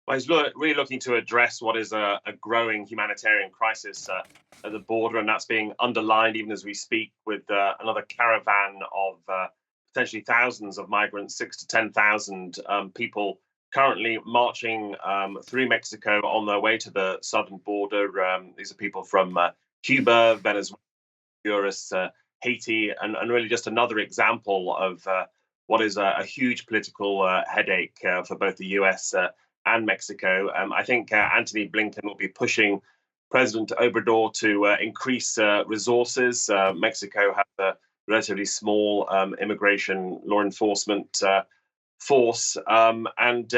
Well, he's really looking to address what is a growing humanitarian crisis at the border, and that's being underlined even as we speak with another caravan of potentially thousands of migrants, 6 to 10,000 people currently marching through Mexico on their way to the southern border. These are people from Cuba, Venezuela, Honduras, Haiti, and really just another example of what is a huge political headache for both the US and Mexico. I think Antony Blinken will be pushing President Obrador to increase resources. Mexico has a relatively small immigration law enforcement force, and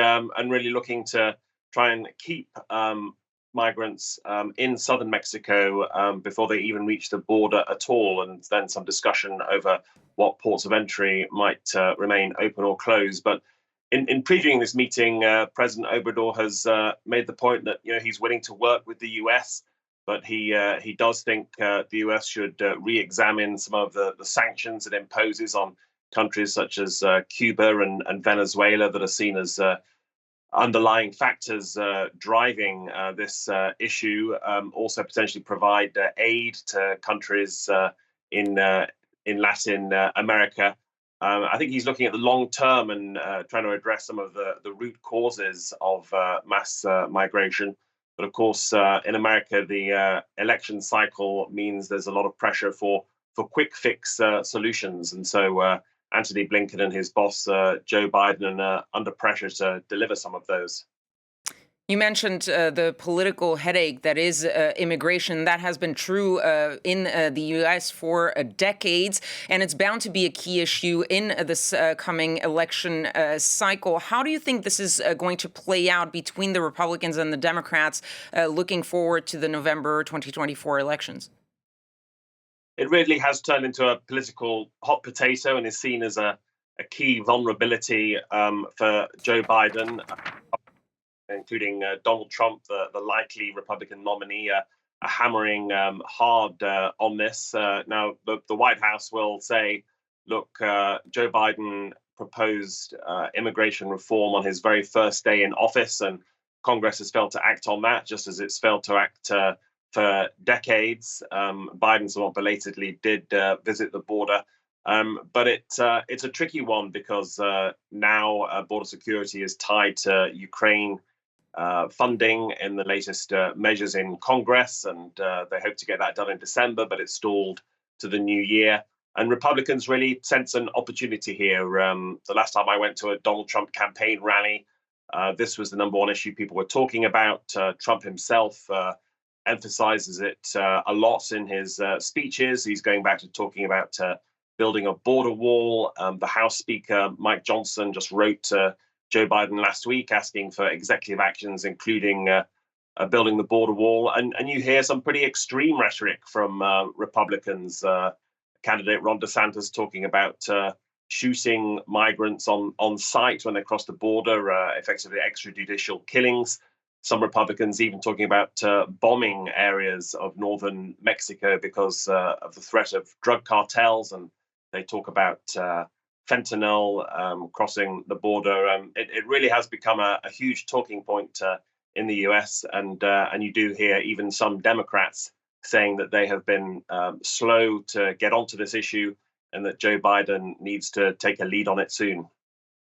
really looking to try and keep migrants in southern Mexico before they even reach the border at all, and then some discussion over what ports of entry might remain open or closed. But in previewing this meeting, President Obrador has made the point that he's willing to work with the US, but he does think the US should re-examine some of the sanctions it imposes on countries such as Cuba and Venezuela that are seen as underlying factors driving this issue. Also, potentially provide aid to countries in Latin America. I think he's looking at the long term and trying to address some of the root causes of mass migration. But of course, in America, the election cycle means there's a lot of pressure for quick fix solutions, and so Antony Blinken and his boss, Joe Biden, are under pressure to deliver some of those. You mentioned the political headache that is immigration. That has been true in the U.S. for decades, and it's bound to be a key issue in this coming election cycle. How do you think this is going to play out between the Republicans and the Democrats looking forward to the November 2024 elections? It really has turned into a political hot potato and is seen as a key vulnerability for Joe Biden, including Donald Trump, the likely Republican nominee, are hammering hard on this. Now, the White House will say, look, Joe Biden proposed immigration reform on his very first day in office, and Congress has failed to act on that, just as it's failed to act for decades. Biden somewhat belatedly did visit the border. But it's a tricky one because now border security is tied to Ukraine funding in the latest measures in Congress, and they hope to get that done in December, but it's stalled to the new year. And Republicans really sense an opportunity here. The last time I went to a Donald Trump campaign rally, this was the number one issue people were talking about. Trump himself emphasizes it a lot in his speeches. He's going back to talking about building a border wall. The House Speaker, Mike Johnson, just wrote to Joe Biden last week asking for executive actions, including building the border wall. And you hear some pretty extreme rhetoric from Republicans. Candidate Ron DeSantis talking about shooting migrants on sight when they cross the border, effectively extrajudicial killings. Some Republicans even talking about bombing areas of northern Mexico because of the threat of drug cartels. And they talk about fentanyl crossing the border. It really has become a huge talking point in the US. And you do hear even some Democrats saying that they have been slow to get onto this issue and that Joe Biden needs to take a lead on it soon.